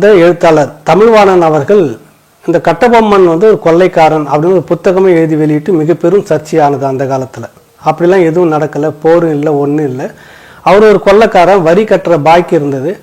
இந்த எழுத்தாளர் தமிழ்வாணன் அவர்கள் இந்த கட்டபொம்மன் ஒரு கொள்ளைக்காரன் அப்படின்னு ஒரு புத்தகமே எழுதி வெளியிட்டு மிக பெரும் சர்ச்சையானது. அந்த காலத்தில் அப்படிலாம் எதுவும் நடக்கலை, போரும் இல்லை, ஒன்றும் இல்லை. அவர் ஒரு கொள்ளைக்காரன், வரி கட்டுற பாக்கி இருந்தது,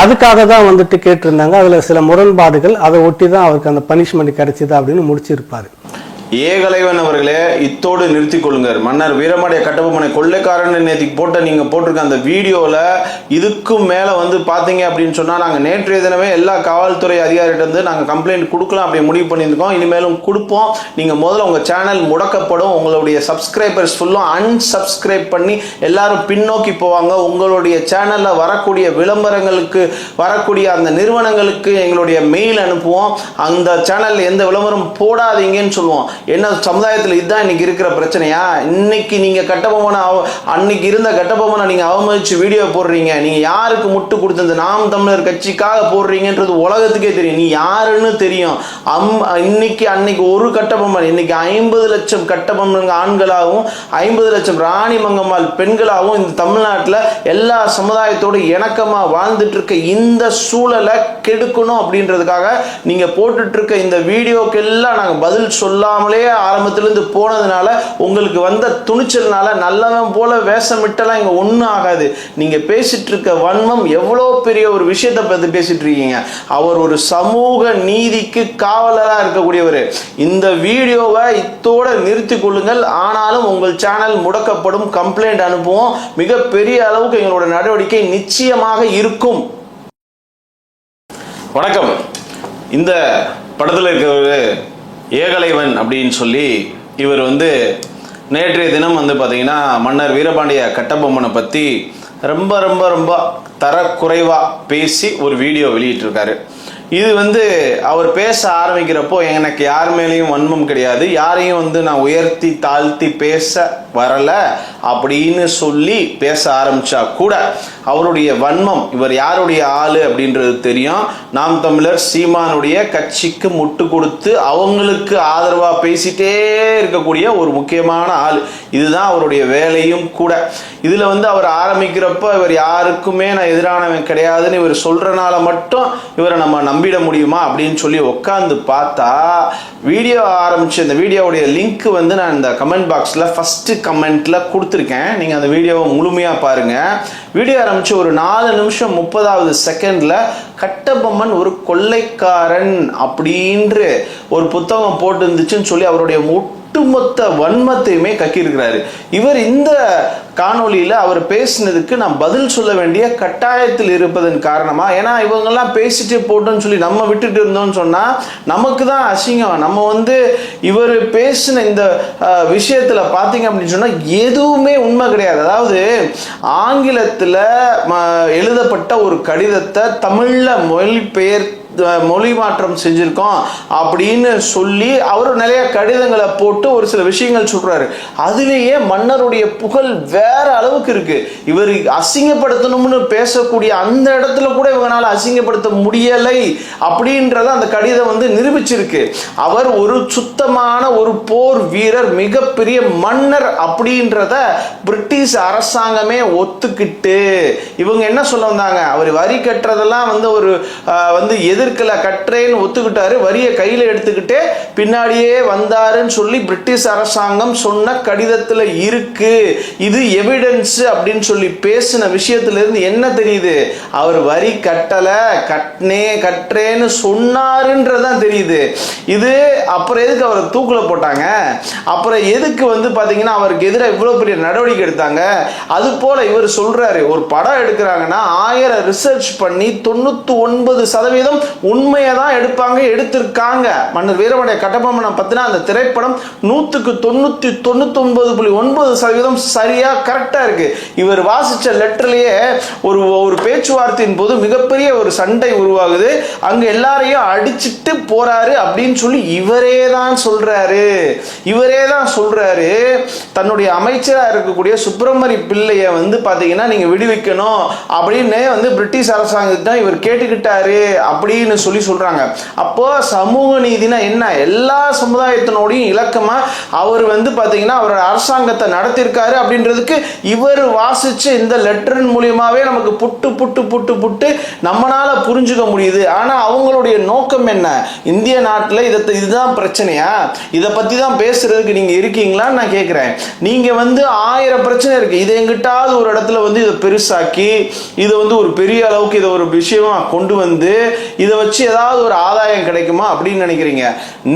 அதுக்காக தான் கேட்டிருந்தாங்க. அதில் சில முரண்பாடுகள், அதை ஒட்டி தான் அவருக்கு அந்த பனிஷ்மெண்ட் கிடைச்சிது அப்படின்னு முடிச்சிருப்பார். ஏகலைவன் அவர்களே, இத்தோடு நிறுத்தி கொள்ளுங்கள். மன்னர் வீரபாண்டிய கட்டபொம்மனை கொள்ளைக்காரன் நேற்றுக்கு நீங்கள் போட்டிருக்க அந்த வீடியோவில் இதுக்கும் மேலே பார்த்தீங்க அப்படின்னு சொன்னால், நாங்கள் நேற்றைய தினமே எல்லா காவல்துறை அதிகாரிகிட்ட நாங்கள் கம்ப்ளைண்ட் கொடுக்கலாம் அப்படி முடிவு பண்ணியிருக்கோம். இனிமேலும் கொடுப்போம். நீங்கள் முதல்ல உங்கள் சேனல் முடக்கப்படும், உங்களுடைய சப்ஸ்கிரைபர்ஸ் ஃபுல்லும் அன்சப்ஸ்கிரைப் பண்ணி எல்லாரும் பின்னோக்கி போவாங்க. உங்களுடைய சேனலில் வரக்கூடிய விளம்பரங்களுக்கு வரக்கூடிய அந்த நிறுவனங்களுக்கு எங்களுடைய மெயில் அனுப்புவோம். அந்த சேனலில் எந்த விளம்பரம் போடாதீங்கன்னு சொல்லுவோம். என்ன சமுதாயத்தில் இதுதான் இன்னைக்கு இருக்கிற பிரச்சனையா? இன்னைக்கு நீங்க கட்டபொம்மனை அன்னைக்கு இருந்த கட்டபொம்மனை நீங்க அவமதிச்சு வீடியோ போடுறீங்க. நீங்க யாருக்கு முட்டு கொடுத்த நாம் தமிழர் கட்சிக்காக போடுறீங்கன்றது உலகத்துக்கே தெரியும். நீ யாருன்னு தெரியும். இன்னைக்கு அன்னைக்கு ஒரு கட்டபொம்மன், இன்னைக்கு 50 லட்சம் கட்டபொம்மன் ஆண்களாகவும் 50 லட்சம் ராணி மங்கம்மாள் பெண்களாகவும் இந்த தமிழ்நாட்டில் எல்லா சமுதாயத்தோடு இணக்கமா வாழ்ந்துட்டு இருக்க இந்த சூழலை கெடுக்கணும் அப்படின்றதுக்காக நீங்க போட்டுட்டு இருக்க இந்த வீடியோக்கெல்லாம் நாங்கள் பதில் சொல்லாமலே ஆரம்பத்திலிருந்து போனதுனால உங்களுக்கு வந்த துணிச்சல்னால நல்லவன் போல வேஷமிட்டெல்லாம் இங்க ஒன்றும் ஆகாது. நீங்க பேசிட்டு இருக்க வன்மம் எவ்வளோ பெரிய ஒரு விஷயத்தை பற்றி பேசிட்டு இருக்கீங்க. அவர் ஒரு சமூக நீதிக்கு காவலராக இருக்கக்கூடியவர். இந்த வீடியோவை இத்தோட நிறுத்தி கொள்ளுங்கள். ஆனாலும் உங்கள் சேனல் முடக்கப்படும், கம்ப்ளைண்ட் அனுப்புவோம். மிகப்பெரிய அளவுக்கு எங்களோட நடவடிக்கை நிச்சயமாக இருக்கும். வணக்கம். இந்த படத்தில் இருக்கிற ஏகலைவன் அப்படின்னு சொல்லி இவர் நேற்றைய தினம் பார்த்தீங்கன்னா மன்னர் வீரபாண்டிய கட்டபொம்மனை பற்றி ரொம்ப ரொம்ப ரொம்ப தரக்குறைவாக பேசி ஒரு வீடியோ வெளியிட்டிருக்காரு. இது அவர் பேச ஆரம்பிக்கிறப்போ எனக்கு யார் மேலேயும் வன்மம் கிடையாது, யாரையும் நான் உயர்த்தி தாழ்த்தி பேச வரல அப்படின்னு சொல்லி பேச ஆரம்பிச்சா கூட அவருடைய வன்மம், இவர் யாருடைய ஆளு அப்படின்றது தெரியும். நாம் தமிழர் சீமானுடைய கட்சிக்கு முட்டு கொடுத்து அவங்களுக்கு ஆதரவா பேசிட்டே இருக்கக்கூடிய ஒரு முக்கியமான ஆள். இதுதான் அவருடைய வேலையும் கூட. இதுல அவர் ஆரம்பிக்கிறப்ப இவர் யாருக்குமே நான் எதிரானவன் கிடையாதுன்னு இவர் சொல்றனால மட்டும் இவரை நம்ம நம்பிட முடியுமா அப்படின்னு சொல்லி உட்காந்து பார்த்தா, வீடியோ ஆரம்பிச்சு இந்த வீடியோவுடைய லிங்க் நான் இந்த கமெண்ட் பாக்ஸ்ல ஃபர்ஸ்ட் கமெண்ட்ல கொடுத்துருக்கேன். நீங்க அந்த வீடியோவை முழுமையா பாருங்க. வீடியோ ஆரம்பிச்சு ஒரு 4 நிமிஷம் 30வது செகண்ட்ல கட்டபொம்மன் ஒரு கொள்ளைக்காரன் அப்படின்ற ஒரு புத்தகம் போட்டு இருந்துச்சுன்னு சொல்லி அவருடைய ஒட்டுமொத்த வன்மத்தையுமே கக்கியிருக்கிறாரு. இவர் இந்த காணொலியில அவர் பேசினதுக்கு நான் பதில் சொல்ல வேண்டிய கட்டாயத்தில் இருப்பதன் காரணமா, ஏன்னா இவங்கெல்லாம் பேசிட்டு போட்டோன்னு சொல்லி நம்ம விட்டுட்டு இருந்தோம்னு சொன்னா நமக்கு தான் அசிங்கம். நம்ம இவர் பேசின இந்த விஷயத்துல பாத்தீங்க அப்படின்னு சொன்னா எதுவுமே உண்மை கிடையாது. அதாவது ஆங்கிலத்துல எழுதப்பட்ட ஒரு கடிதத்தை தமிழ்ல மொழி மாற்றம் செஞ்சிருக்கோம் அப்படின்னு சொல்லி அவர் நிறைய கடிதங்களை போட்டு ஒரு சில விஷயங்கள் சொல்றாரு. அதுலேயே மன்னருடைய புகழ் வேற அளவுக்கு இருக்கு. இவர் அசிங்கப்படுத்தணும்னு பேசக்கூடிய அந்த இடத்துல கூட இவங்களால அசிங்கப்படுத்த முடியலை அப்படின்றத அந்த கடிதம் நிரூபிச்சிருக்கு. அவர் ஒரு சுத்தமான ஒரு போர் வீரர், மிகப்பெரிய மன்னர் அப்படின்றத பிரிட்டிஷ் அரசாங்கமே ஒத்துக்கிட்டு இவங்க என்ன சொல்ல வந்தாங்க, அவர் வரி கட்டுறதெல்லாம் ஒரு எதிர்க்கல, கட்டுறேன்னு ஒத்துக்கிட்டாரு, வரியை கையில எடுத்துக்கிட்டே பின்னாடியே வந்தாருன்னு சொல்லி பிரிட்டிஷ் அரசாங்கம் சொன்ன கடிதத்துல இருக்கு. இது எவிடன்ஸ் அப்படின்னு சொல்லி பேசின விஷயத்துல இருந்து என்ன தெரியுது, அவர் வரி கட்டல, கட்டுறேன்னு சொன்னாருன்றதான் தெரியுது. இது அப்புறம் எதுக்கு அவர் தூக்குல போட்டாங்க, அப்புறம் எதுக்கு பாத்தீங்கன்னா அவருக்கு எதிராக இவ்வளவு பெரிய நடவடிக்கை எடுத்தாங்க. அது போல இவர் சொல்றாரு, ஒரு படம் எடுக்கிறாங்கன்னா 1000 ரிசர்ச் பண்ணி 99% உண்மையை தான் எடுத்திருக்காங்க. மன்னர் வீரபாண்டிய கட்டபொம்மனை பத்தினா அந்த திரைப்படம் 100க்கு 99.9% சரியா கரெக்டா இருக்கு. இவர் வாசிச்ச லெட்டர்லயே ஒரு பேச்சுவார்த்தையின் போது மிகப்பெரிய ஒரு சண்டை உருவாகுது. அங்க எல்லாரையும் அடிச்சிட்டு போறாரு அப்படின்னு சொல்லி இவரே தான் சொல்றாரு. தன்னுடைய அமைச்சரா இருக்கக்கூடிய சுப்பிரமணிய பிள்ளைய பாத்தீங்கன்னா நீங்க விடுவிக்கணும் அப்படின்னு பிரிட்டிஷ் அரசாங்கத்திட்ட இவர் கேட்டுக்கிட்டாரு அப்படின்னு அப்படின்னு சொல்றாங்க. அப்போ சமூக நீதினா என்ன? எல்லா சமுதாயத்தினோடையும் இலக்கமா அவர் பாத்தீங்கன்னா அவர் அரசாங்கத்தை நடத்திருக்காரு அப்படின்றதுக்கு இவர் வாசிச்ச இந்த லெட்டரின் மூலியமாவே நமக்கு புட்டு புட்டு புட்டு புட்டு நம்மளால புரிஞ்சுக்க முடியுது. ஆனா அவங்களுடைய நோக்கம் என்ன? இந்திய நாட்டில் இதுதான் பிரச்சனையா? இதை பத்தி தான் பேசுறதுக்கு நீங்க இருக்கீங்களான்னு நான் கேட்கிறேன். நீங்க 1000 பிரச்சனை இருக்கு. இதை எங்கிட்டாவது ஒரு இடத்துல இதை பெருசாக்கி இதை ஒரு பெரிய அளவுக்கு இதை ஒரு விஷயமா கொண்டு இதை வச்சு ஏதாவது ஒரு ஆதாயம் கிடைக்குமா அப்படின்னு நினைக்கிறீங்க?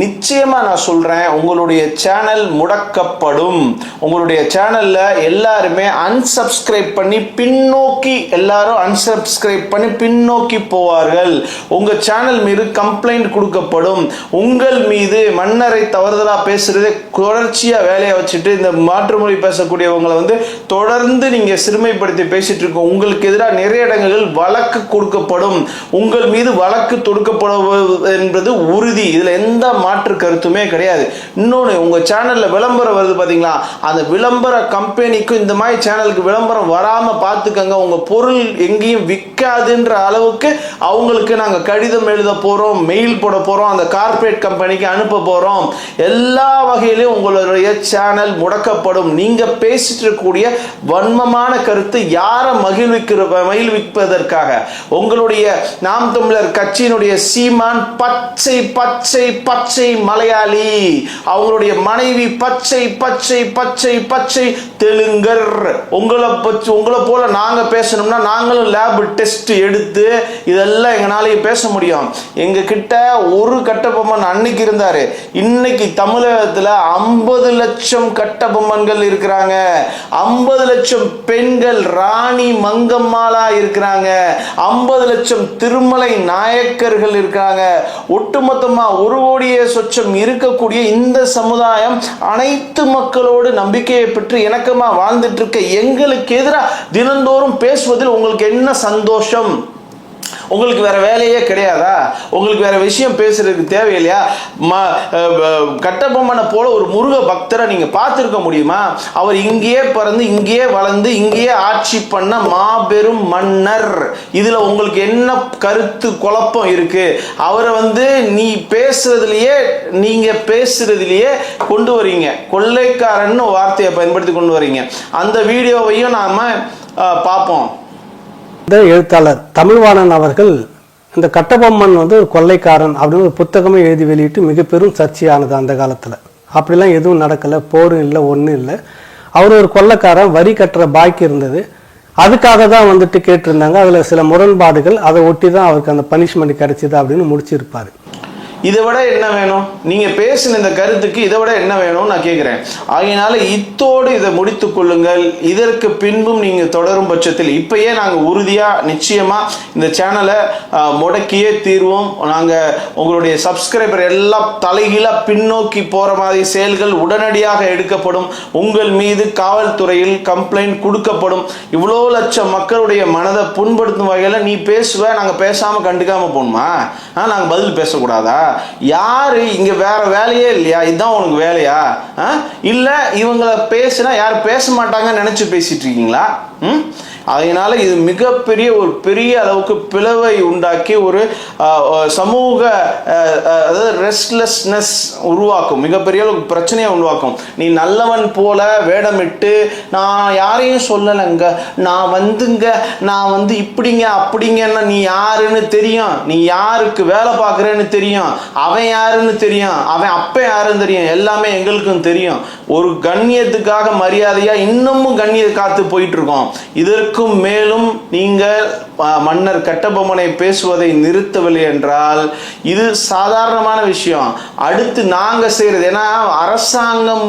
நிச்சயமா நான் சொல்றேன், உங்களுடைய சேனல் முடக்கப்படும். உங்களுடைய சேனல்ல எல்லாருமே அன்சப்ஸ்கிரைப் பண்ணி பின்னோக்கி எல்லாரும் அன்சப்ஸ்கிரைப் பண்ணி பின்னோக்கி போவார்கள். உங்க சேனல் மீது கம்ப்ளைண்ட் கொடுக்கப்படும். உங்கள் மீது மன்னரை தவறுதலா பேசுறதை தொடர்ச்சியா வேலையை வச்சுட்டு இந்த மாற்றுமொழி பேசக்கூடியவங்களை தொடர்ந்து நீங்க சிறுமைப்படுத்தி பேசிட்டு இருக்க உங்களுக்கு எதிராக நிறைய இடங்களில் வழக்கு கொடுக்கப்படும். உங்கள் மீது வழக்கு தொடுக்கப்படுவது என்பது உறுதி. இதுல எந்த மாற்று கருத்துமே கிடையாது. இன்னொன்னு, உங்க சேனல்ல விளம்பரம் வருது பாத்தீங்களா, அந்த விளம்பர கம்பெனிக்கும் இந்த மாதிரி சேனலுக்கு விளம்பரம் வராம பார்த்துக்கங்க. உங்க பொருள் எங்கேயும் விற்காதுன்ற அளவுக்கு அவங்களுக்கு நாங்க கடிதம் எழுத போறோம், மெயில் போட போறோம், அந்த கார்பரேட் கம்பெனிக்கு அனுப்ப போறோம். எல்லா வகையிலும் உங்களுடைய சேனல் முடக்கப்படும். நீங்க பேசிட்டு இருக்கக்கூடிய வன்மமான கருத்து யாரை மகிழ்விப்பதற்காக? உங்களுடைய நாம் தமிழர் கட்சியினுடைய சீமான் பச்சை பச்சை பச்சை மலையாளி, அவங்களுடைய மனைவி பச்சை பச்சை பச்சை பச்சை தெலுங்கர். உங்களை போல நாங்க பேசணும்னா நாங்களும் லேப் டெஸ்ட் எடுத்து இதெல்லாம் எங்களாலேயே பேச முடியும். எங்க கிட்ட ஒரு கட்டபொம்மன் அன்னைக்கு இருந்தாரு. இன்னைக்கு தமிழகத்துல 50 லட்சம் கட்டபொம்மன்கள் இருக்கிறாங்க. 50 லட்சம் பெண்கள் ராணி மங்கம்மாளா இருக்கிறாங்க. 50 லட்சம் திருமலை நாயக்கர்கள் இருக்காங்க. ஒட்டுமொத்தமா 1 கோடியே சொச்சம் இருக்கக்கூடிய இந்த சமுதாயம் அனைத்து மக்களோடு நம்பிக்கையை பெற்று இணக்கமா வாழ்ந்துட்டு இருக்க எங்களுக்கு எதிராக தினந்தோறும் பேசுவதில் உங்களுக்கு என்ன சந்தோஷம்? உங்களுக்கு வேற வேலையே கிடையாதா? உங்களுக்கு வேற விஷயம் பேசுறதுக்கு தேவையில்லையா? கட்டபொம்மனை போல ஒரு முருக பக்தரை நீங்க பார்த்திருக்க முடியுமா? அவர் இங்கேயே பிறந்து இங்கேயே வளர்ந்து இங்கேயே ஆட்சி பண்ண மாபெரும் மன்னர். இதுல உங்களுக்கு என்ன கருத்து குழப்பம் இருக்கு? அவரை நீ பேசுறதுலயே கொண்டு வரீங்க. கொள்ளைக்காரன் வார்த்தையை பயன்படுத்தி கொண்டு வரீங்க. அந்த வீடியோவையும் நாம பார்ப்போம். இந்த எழுத்தாளர் தமிழ்வாணன் அவர்கள் இந்த கட்டபொம்மன் ஒரு கொள்ளைக்காரன் அப்படின்னு ஒரு புத்தகமே எழுதி வெளியிட்டு மிக பெரும் சர்ச்சையானது அந்த காலத்தில். அப்படிலாம் எதுவும் நடக்கலை, போரும் இல்லை, ஒன்றும் இல்லை. அவர் ஒரு கொள்ளைக்காரன், வரி கட்டுற பாக்கி இருந்தது, அதுக்காக தான் கேட்டிருந்தாங்க. அதில் சில முரண்பாடுகள், அதை ஒட்டி தான் அவருக்கு அந்த பனிஷ்மெண்ட் கிடைச்சிது அப்படின்னு முடிச்சிருப்பார். இதை விட என்ன வேணும்? நீங்க பேசின இந்த கருத்துக்கு இதை விட என்ன வேணும் நான் கேட்கிறேன். ஆகையினால இத்தோடு இதை முடித்துக் கொள்ளுங்கள். இதற்கு பின்பும் நீங்க தொடரும் பட்சத்தில் இப்பயே நாங்க உறுதியா நிச்சயமா இந்த சேனலை முடக்கியே தீர்வோம். நாங்க உங்களுடைய சப்ஸ்கிரைபர் எல்லாம் தலைகீழா பின்னோக்கி போற மாதிரி செயல்கள் உடனடியாக எடுக்கப்படும். உங்கள் மீது காவல்துறையில் கம்ப்ளைண்ட் கொடுக்கப்படும். இவ்வளோ லட்சம் மக்களுடைய மனதை புண்படுத்தும் வகையில் நீ பேசுவ, நாங்க பேசாம கண்டுக்காம போகணுமா? நாங்க பதில் பேசக்கூடாதா? யாரு இங்க வேற வேலையே இல்லையா? இதுதான் உனக்கு வேலையா? இல்ல இவங்களை பேசினா யாரும் பேச மாட்டாங்கன்னு நினைச்சு பேசிட்டு இருக்கீங்களா? அதனால இது மிகப்பெரிய ஒரு பெரிய அளவுக்கு பிளவை உண்டாக்கி ஒரு சமூக ரெஸ்ட்லெஸ்னஸ் உருவாக்கும். மிகப்பெரிய அளவுக்கு பிரச்சனையை உருவாக்கும். நீ நல்லவன் போல வேடமிட்டு நான் யாரையும் சொல்லலைங்க, நான் இப்படிங்க அப்படிங்கன்னா நீ யாருன்னு தெரியும், நீ யாருக்கு வேலை பார்க்குறேன்னு தெரியும், அவன் யாருன்னு தெரியும், அவன் அப்ப யாருன்னு தெரியும், எல்லாமே எங்களுக்கும் தெரியும். ஒரு கண்ணியத்துக்காக மரியாதையா இன்னமும் கண்ணியத்தை காத்து போயிட்டு இருக்கோம். இதற்கு மேலும் நீங்கள் மன்னர் கட்டபொம்மனை பேசுவதை நிறுத்தவில்லை என்றால் இது சாதாரணமான விஷயம். அடுத்து நாங்க செய்யறது ஏன்னா அரசாங்கம்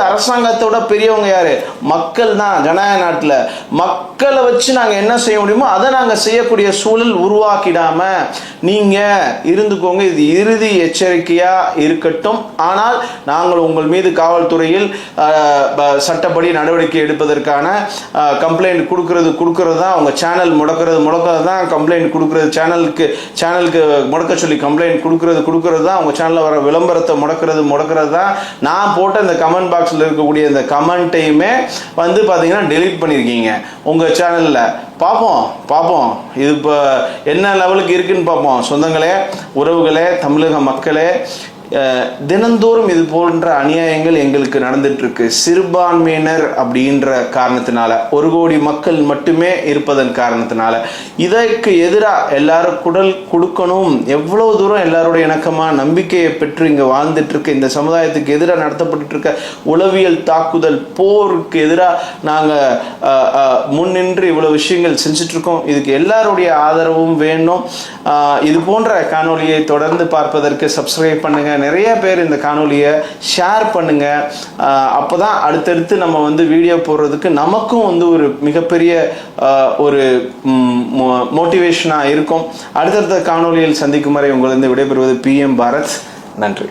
அரசாங்கத்தோட பெரியவங்க யாரு? மக்கள் தான். ஜனநாயக நாட்டில் மக்களை வச்சு நாங்க என்ன செய்ய முடியுமோ அதை நாங்க செய்யக்கூடிய சூழல் உருவாக்கிடாம நீங்க இருந்துக்கோங்க. இது இறுதி எச்சரிக்கையா இருக்கட்டும். ஆனால் நாங்கள் உங்கள் மீது காவல்துறையில் சட்டப்படி நடவடிக்கை எடுப்பதற்கான கம்ப்ளைண்ட் கொடுக்கறது தான். உங்க சேனல் முடக்கிறது தான் கம்ப்ளைண்ட் கொடுக்கறது. சேனலுக்கு முடக்க சொல்லி கம்ப்ளைண்ட் கொடுக்கறது தான். உங்க சேனல்ல வர விளம்பரத்தை முடக்கிறது தான். நான் போட்ட இந்த கமெண்ட் பாக்ஸ்ல இருக்கக்கூடிய இந்த கமெண்ட்டையுமே பாத்தீங்கன்னா டெலீட் பண்ணிருக்கீங்க உங்க சேனல்ல. பார்ப்போம் இது இப்போ என்ன லெவலுக்கு இருக்குன்னு பார்ப்போம். சொந்தங்களே, உறவுகளே, தமிழக மக்களே, தினந்தோறும் இது போன்ற அநியாயங்கள் எங்களுக்கு நடந்துட்டு இருக்கு. சிறுபான்மையினர் அப்படின்ற காரணத்தினால, 1 கோடி மக்கள் மட்டுமே இருப்பதன் காரணத்தினால இதற்கு எதிராக எல்லாரும் குரல் கொடுக்கணும். எவ்வளவு தூரம் எல்லாருடைய இணக்கமாக நம்பிக்கையை பெற்று இங்கே வாழ்ந்துட்டு இருக்க இந்த சமுதாயத்துக்கு எதிராக நடத்தப்பட்டு இருக்க உளவியல் தாக்குதல் போருக்கு எதிராக நாங்கள் முன்னின்று இவ்வளவு விஷயங்கள் செஞ்சுட்டு இருக்கோம். இதுக்கு எல்லாருடைய ஆதரவும் வேணும். இது போன்ற காணொலியை தொடர்ந்து பார்ப்பதற்கு சப்ஸ்கிரைப் பண்ணுங்க. நிறைய பேர் இந்த காணொலியை ஷேர் பண்ணுங்க. அப்போதான் அடுத்தடுத்து நம்ம வந்து வீடியோ போடுறதுக்கு நமக்கும் வந்து ஒரு மிகப்பெரிய ஒரு மோட்டிவேஷனாக இருக்கும். அடுத்தடுத்த காணொலியில் சந்திக்கும் வரை உங்களிருந்து விடைபெறுவது PM பாரத். நன்றி.